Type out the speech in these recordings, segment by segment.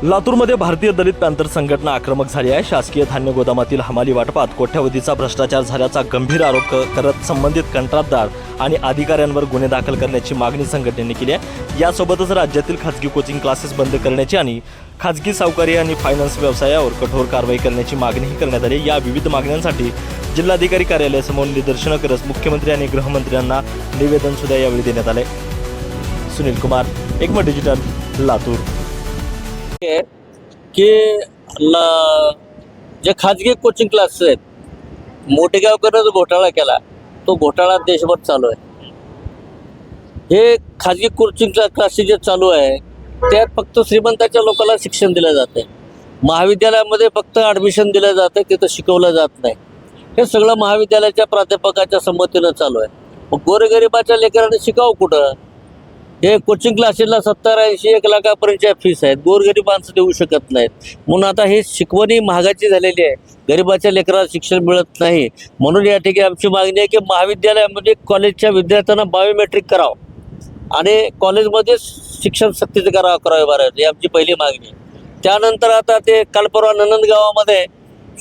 लातूरमध्ये भारतीय दलित पॅंथर संघटना आक्रमक झाली आहे। शासकीय धान्य गोदामातील हमाली वाटपात कोट्यावधीचा भ्रष्टाचार झाल्याचा गंभीर आरोप करत संबंधित कंत्राटदार आणि अधिकाऱ्यांवर गुन्हे दाखल करण्याची मागणी संघटनेने केली आहे। यासोबतच राज्यातील खाजगी कोचिंग क्लासेस बंद करण्याची आणि खाजगी सावकारी आणि फायनान्स व्यवसायावर कठोर कारवाई करण्याची मागणीही करण्यात आली। या विविध मागण्यांसाठी जिल्हाधिकारी कार्यालयासमोर निदर्शनं करत मुख्यमंत्री आणि गृहमंत्र्यांना निवेदन सुद्धा यावेळी देण्यात आले। सुनील कुमार, एकमत डिजिटल, लातूर। की जे खाजगी कोचिंग क्लासेस आहेत, मोठेगावकरच घोटाळा केला, तो घोटाळा देशभर चालू आहे। हे खाजगी कोचिंग क्लासेस जे चालू आहे त्यात फक्त श्रीमंताच्या लोकांना शिक्षण दिलं जाते। महाविद्यालयामध्ये फक्त ॲडमिशन दिलं जातं, तिथं शिकवलं जात नाही। हे सगळं महाविद्यालयाच्या प्राध्यापकाच्या संमतीनं चालू आहे। मग गोरगरिबाच्या लेकरांनी शिकावं कुठं? हे कोचिंग क्लासेसला 70-80 1 लाखापर्यंतच्या फीस आहेत, गोरगरीब माणसं देऊ शकत नाहीत। म्हणून आता हे शिकवणी महागाची झालेली आहे, गरिबाच्या लेकराला शिक्षण मिळत नाही। म्हणून या ठिकाणी आमची मागणी आहे की महाविद्यालयामध्ये कॉलेजच्या विद्यार्थ्यांना बायोमेट्रिक करावं आणि कॉलेजमध्ये शिक्षण सक्तीचं करावे बरं, ही आमची पहिली मागणी आहे। त्यानंतर आता ते काल परवा नंदन गावामध्ये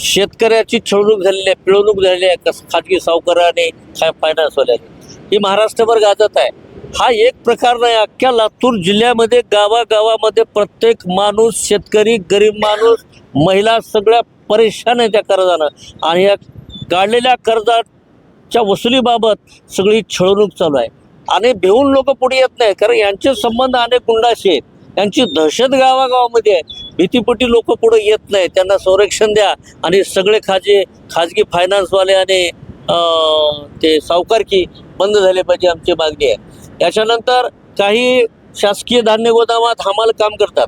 शेतकऱ्याची छळवणूक झालेली आहे, पिळवणूक झालेली आहे खाजगी सावकार आणि फायनान्सवाल्याने, ही महाराष्ट्रभर गाजत आहे। हा एक प्रकार नाही, अख्ख्या लातूर जिल्ह्यामध्ये गावागावामध्ये प्रत्येक माणूस, शेतकरी, गरीब माणूस, महिला सगळ्या परेशान आहे त्या कर्जानं। आणि या काढलेल्या कर्जाच्या वसुलीबाबत सगळी छळवणूक चालू आहे आणि भिवून लोक पुढे येत नाही, कारण यांचे संबंध अनेक गुंडाशी आहेत। यांची दहशत गावागावामध्ये आहे, भीतीपोटी लोक पुढे येत नाही। त्यांना संरक्षण द्या आणि सगळे खाजगी फायनान्सवाले आणि ते सावकारकी बंद झाले पाहिजे, आमची मागणी आहे। याच्यानंतर काही शासकीय धान्य गोदामात हमाल काम करतात,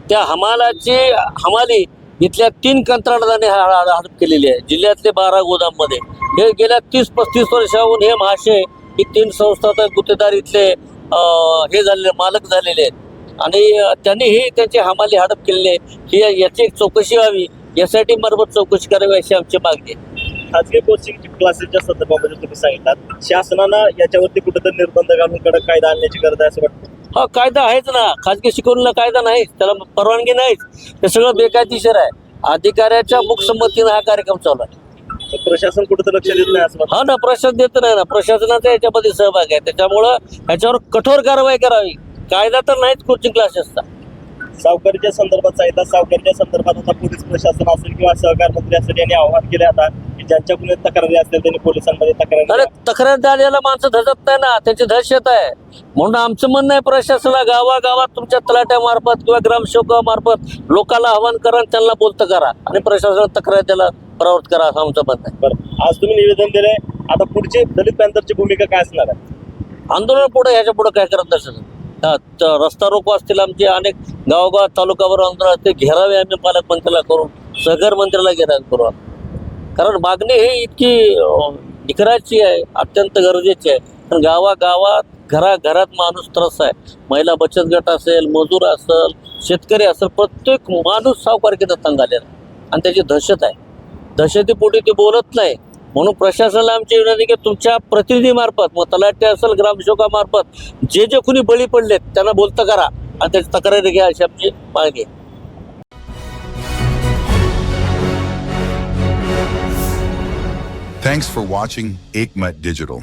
त्या हमाली इथल्या 3 कंत्राटदारांनी हडप केलेली आहे जिल्ह्यातले 12 गोदाममध्ये। हे गेल्या 30-35 वर्षाहून हे महाशय ही 3 संस्था गुत्तेदार इथले हे झालेले मालक झालेले आहेत आणि त्यांनीही त्यांची हमाली हडप केलेली आहे। ही याची एक चौकशी व्हावी, यासाठी मार्फत चौकशी करावी अशी आमची मागणी आहे। खाजगी कोचिंग क्लासेसच्या संदर्भामध्ये तुम्ही सांगितलं, शासनानं याच्यावरती कुठेतरी निर्बंध घालून कडक कायदा आणण्याची गरज आहे असं वाटतं? हा, कायदा आहेच ना, खाजगी शिकवणीला कायदा नाही, त्याला परवानगी नाहीच, ते सगळं बेकायदेशीर आहे। अधिकाऱ्याच्या मुखसंमतीनं हा कार्यक्रम चालू आहे। प्रशासन कुठेतरी लक्ष देत नाही असं? हा ना, प्रशासन देत नाही ना, प्रशासनाचा याच्यामध्ये सहभाग आहे, त्याच्यामुळं ह्याच्यावर कठोर कारवाई करावी। कायदा तर नाहीच कोचिंग क्लासेसचा। सावकारीच्या संदर्भात सांगितलं, सावकारीच्या संदर्भात आता पोलीस प्रशासन असेल किंवा सहकार मंत्री असेल यांनी आवाहन केले आता की ज्यांच्याकडून तक्रारी असतील त्यांनी पोलिसांमध्ये तक्रारी। अरे, तक्रार द्यायला माणसं धजत नाही ना, त्यांची दहशत आहे। म्हणून आमचं म्हणणं आहे प्रशासनाला गावागावात तुमच्या तलाट्यामार्फत किंवा ग्रामसेवकामार्फत लोकांना आवाहन करा, त्यांना बोलतं करा आणि प्रशासनाला तक्रार द्यायला प्रवृत्त करा, असं आमचं म्हणणं आहे। बरं, आज तुम्ही निवेदन दिलंय, आता पुढची दलित पॅंथरची भूमिका काय असणार आहे? आंदोलन पुढे, ह्याच्या पुढे काय करत नसेल, रस्ता रोको असतील आमचे, अनेक गावोगाव तालुक्यावर आंदोलन असते, घेरावे आम्ही पालकमंत्र्याला करू, सहकार मंत्र्याला घेरावे करू, कारण मागणी ही इतकी निकराची आहे, अत्यंत गरजेची आहे। कारण गावागावात घराघरात माणूस त्रस्त आहे, महिला बचत गट असेल, मजूर असेल, शेतकरी असेल, प्रत्येक माणूस सावकारकीनं तंग आलेला आणि त्याची दहशत आहे। दहशतीपोटी ते बोलत नाही। म्हणून प्रशासनाला आमची विनंती की तुमच्या प्रतिनिधीमार्फत, मग तलाठी असेल, ग्रामसेवकामार्फत जे कोणी बळी पडलेत त्यांना बोलतं करा आणि त्याची तक्रारी घ्या, अशी आमची मागणी आहे। Thanks for watching Ekmat Digital.